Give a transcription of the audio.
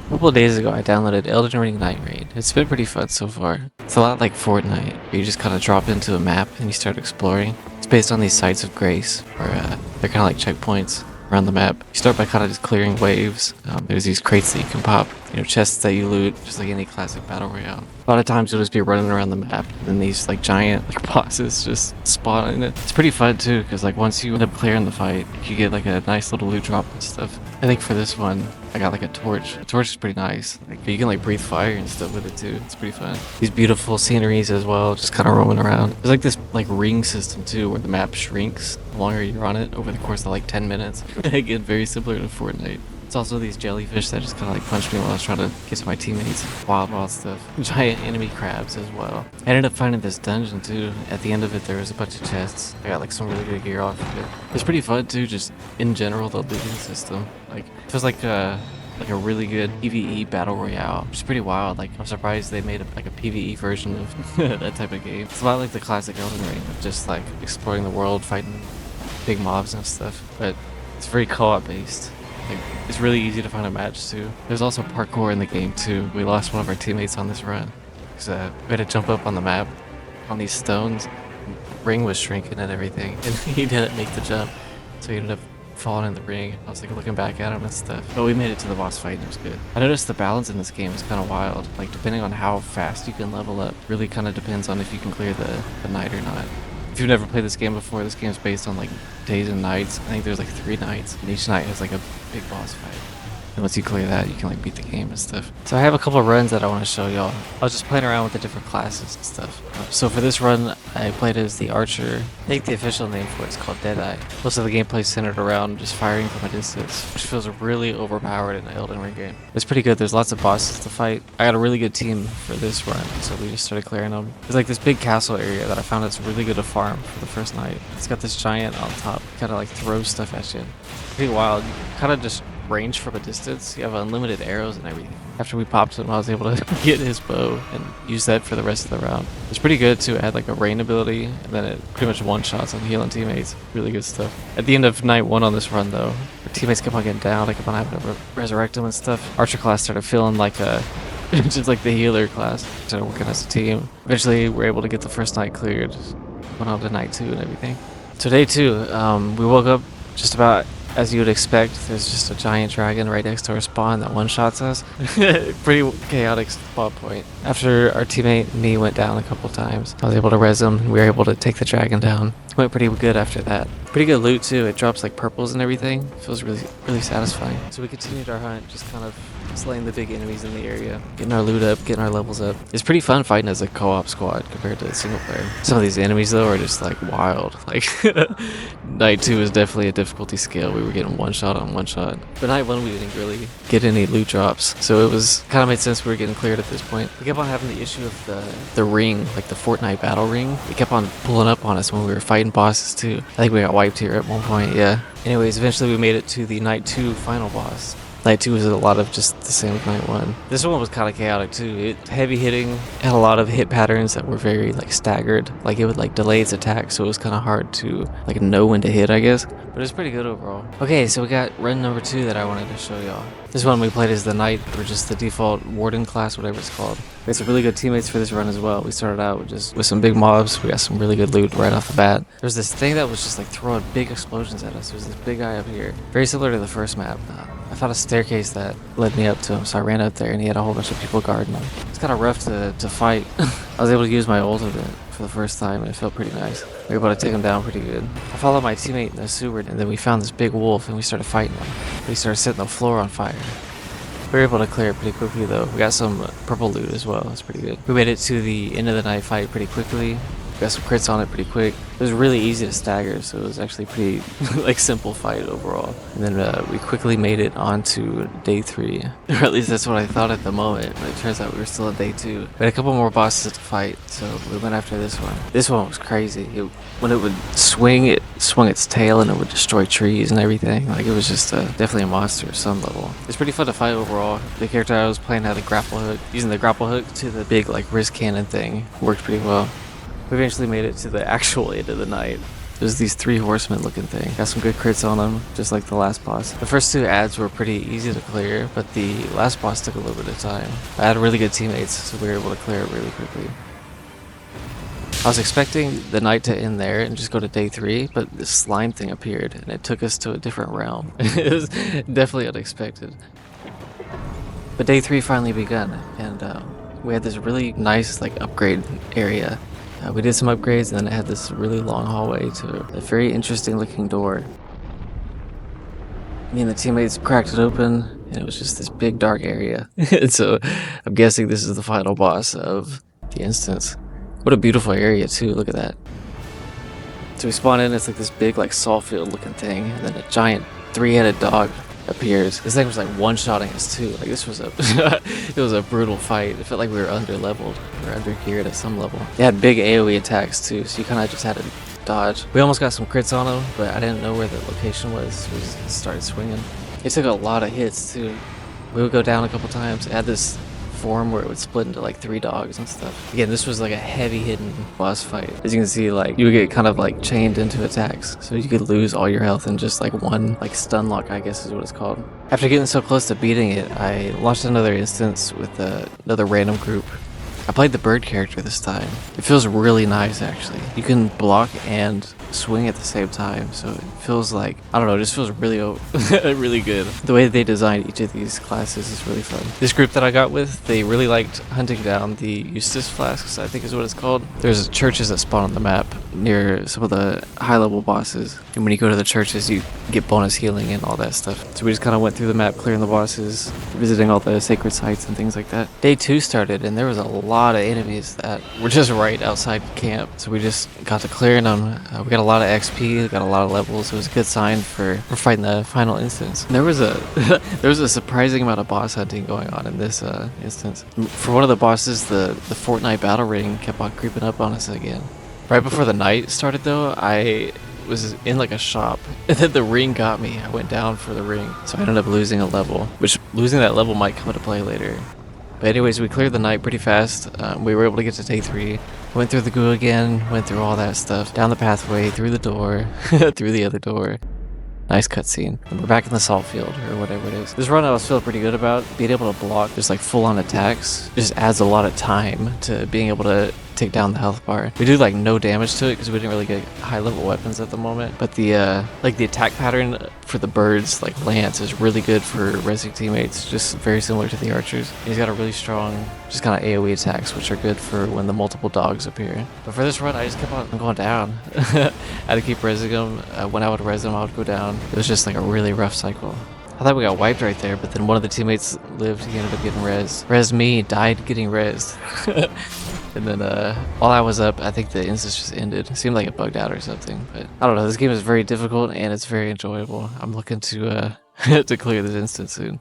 A couple of days ago, I downloaded Elden Ring nightreign. It's been pretty fun so far. It's a lot like Fortnite, where you just kind of drop into a map and you start exploring. It's based on these sites of grace, where they're kind of like checkpoints around the map. You start by kind of just clearing waves. There's these crates that you can pop, chests that you loot, just like any classic battle royale. A lot of times you'll just be running around the map, and then these like giant like bosses just spawn in it. It's pretty fun too, because like once you end up clearing the fight, you get like a nice little loot drop and stuff. I think for this one, I got like a torch. The torch is pretty nice. Like you can like breathe fire and stuff with it too. It's pretty fun. These beautiful sceneries as well, just kind of roaming around. There's like this like ring system too, where the map shrinks the longer you're on it over the course of like 10 minutes. Again, very similar to Fortnite. It's also these jellyfish that just kind of like punched me while I was trying to get to my teammates. Wild stuff. Giant enemy crabs as well. I ended up finding this dungeon too. At the end of it, there was a bunch of chests. I got like some really good gear off of it. It's pretty fun too, just in general, the looting system. Like, it feels like a really good PvE battle royale, which is pretty wild. Like, I'm surprised they made like a PvE version of that type of game. It's a lot like the classic Elden Ring, of just like exploring the world, fighting big mobs and stuff. But it's very co-op based. Like, it's really easy to find a match too. There's also parkour in the game too. We lost one of our teammates on this run because we had to jump up on the map on these stones. The ring was shrinking and everything, and he didn't make the jump, so he ended up falling in the ring. I was like looking back at him and stuff, but we made it to the boss fight and it was good. I noticed the balance in this game is kind of wild. Like, depending on how fast you can level up, really kind of depends on if you can clear the night or not. If you've never played this game before, this game's based on like days and nights. I think there's like 3 nights, and each night has like a big boss fight. And once you clear that, you can like beat the game and stuff. So I have a couple of runs that I want to show y'all. I was just playing around with the different classes and stuff. So for this run, I played as the archer. I think the official name for it is called Deadeye. Most of the gameplay is centered around just firing from a distance, which feels really overpowered in an Elden Ring game. It's pretty good. There's lots of bosses to fight. I got a really good team for this run, so we just started clearing them. There's like this big castle area that I found that's really good to farm for the first night. It's got this giant on top, kind of like throws stuff at you. Pretty wild. You kind of just range from a distance. You have unlimited arrows and everything. After we popped him, I was able to get his bow and use that for the rest of the round. It's pretty good too. It had like a rain ability, and then it pretty much one-shots on healing teammates. Really good stuff. At the end of night 1 on this run though, our teammates kept on getting down. I kept on having to resurrect them and stuff. Archer class started feeling like a just like the healer class. Started working as a team. Eventually, we were able to get the first night cleared. Went on to night 2 and everything. So day 2, we woke up just about as you would expect. There's just a giant dragon right next to our spawn that one-shots us. Pretty chaotic spawn point. After our teammate and me went down a couple times, I was able to res him, and we were able to take the dragon down. It went pretty good after that. Pretty good loot too. It drops like purples and everything. It feels really satisfying. So we continued our hunt, just kind of slaying the big enemies in the area, getting our loot up, getting our levels up. It's pretty fun fighting as a co-op squad compared to the single player. Some of these enemies though are just like wild. Like night 2 is definitely a difficulty scale. We were getting one shot on one shot. But night 1 we didn't really get any loot drops, so it was kind of made sense we were getting cleared at this point. We kept on having the issue of the ring, like the Fortnite battle ring. It kept on pulling up on us when we were fighting bosses too. I think we got wiped here at one point, yeah. Anyways, eventually we made it to the night 2 final boss. Night 2 was a lot of just the same as night 1. This one was kind of chaotic too. It heavy hitting, had a lot of hit patterns that were very like staggered. Like it would like delay its attack, so it was kind of hard to like know when to hit, I guess. But it was pretty good overall. Okay, so we got run number 2 that I wanted to show y'all. This one we played as the knight, or just the default warden class, whatever it's called. We had some really good teammates for this run as well. We started out with some big mobs. We got some really good loot right off the bat. There's this thing that was just like throwing big explosions at us. There's this big guy up here, very similar to the first map. I found a staircase that led me up to him, so I ran up there and he had a whole bunch of people guarding him. It's kind of rough to fight. I was able to use my ult a bit for the first time and it felt pretty nice. We were able to take him down pretty good. I followed my teammate in the sewer, and then we found this big wolf and we started fighting him. We started setting the floor on fire. We were able to clear it pretty quickly though. We got some purple loot as well. That's pretty good. We made it to the end of the night fight pretty quickly. We got some crits on it pretty quick. It was really easy to stagger, so it was actually pretty like simple fight overall. And then we quickly made it onto day 3, or at least that's what I thought at the moment. But it turns out we were still at day 2. We had a couple more bosses to fight, so we went after this one. This one was crazy. When it would swing, it swung its tail and it would destroy trees and everything. Like it was just definitely a monster at some level. It's pretty fun to fight overall. The character I was playing had a grapple hook. Using the grapple hook to the big like wrist cannon thing worked pretty well. We eventually made it to the actual end of the night. There's these 3 horsemen looking thing. Got some good crits on them, just like the last boss. The first 2 ads were pretty easy to clear, but the last boss took a little bit of time. I had really good teammates, so we were able to clear it really quickly. I was expecting the night to end there and just go to day 3, but this slime thing appeared and it took us to a different realm. It was definitely unexpected. But day 3 finally begun, and we had this really nice like upgrade area. We did some upgrades, and then it had this really long hallway to a very interesting looking door. Me and the teammates cracked it open, and it was just this big dark area. And so I'm guessing this is the final boss of the instance. What a beautiful area too, look at that. So we spawn in, it's like this big like saw field looking thing, and then a giant 3-headed dog appears. This thing was like one-shotting us too. Like this was a it was a brutal fight. It felt like we were under-leveled or under-geared at some level. They had big AoE attacks too, so you kind of just had to dodge. We almost got some crits on them, but I didn't know where the location was, so we just started swinging. It took a lot of hits too. We would go down a couple times. It had this form where it would split into like 3 dogs and stuff. Again, this was like a heavy hitting boss fight. As you can see, like you would get kind of like chained into attacks, so you could lose all your health in just like one like stun lock, I guess is what it's called. After getting so close to beating it, I launched another instance with another random group. I played the bird character this time. It feels really nice actually. You can block and swing at the same time, so it feels like, I don't know, it just feels really really good. The way they designed each of these classes is really fun. This group that I got with, they really liked hunting down the Eustace flasks, I think is what it's called. There's churches that spawn on the map near some of the high level bosses, and when you go to the churches you get bonus healing and all that stuff. So we just kind of went through the map clearing the bosses, visiting all the sacred sites and things like that. Day 2 started and there was a lot of enemies that were just right outside camp, so we just got to clearing them. We got a lot of XP, we got a lot of levels. It was a good sign for fighting the final instance. And there was a surprising amount of boss hunting going on in this instance. For one of the bosses, the Fortnite battle ring kept on creeping up on us again. Right before the night started though, I was in like a shop and then the ring got me. I went down for the ring, so I ended up losing a level, which losing that level might come into play later. But anyways, we cleared the night pretty fast. We were able to get to day 3. Went through the goo again, went through all that stuff, down the pathway, through the door, through the other door. Nice cutscene. And we're back in the salt field, or whatever it is. This run I was feeling pretty good about. Being able to block just like full-on attacks just adds a lot of time to being able to take down the health bar. We do like no damage to it because we didn't really get high-level weapons at the moment. But the like the attack pattern for the birds, like Lance, is really good for resing teammates. Just very similar to the archers. He's got a really strong, just kind of AoE attacks, which are good for when the multiple dogs appear. But for this run, I just kept on going down. I had to keep resing them. When I would res them, I would go down. It was just like a really rough cycle. I thought we got wiped right there, but then one of the teammates lived. He ended up getting rezzed. Rezzed me, died getting rezzed. And then while I was up, I think the instance just ended. It seemed like it bugged out or something. But I don't know, this game is very difficult and it's very enjoyable. I'm looking to to clear this instance soon.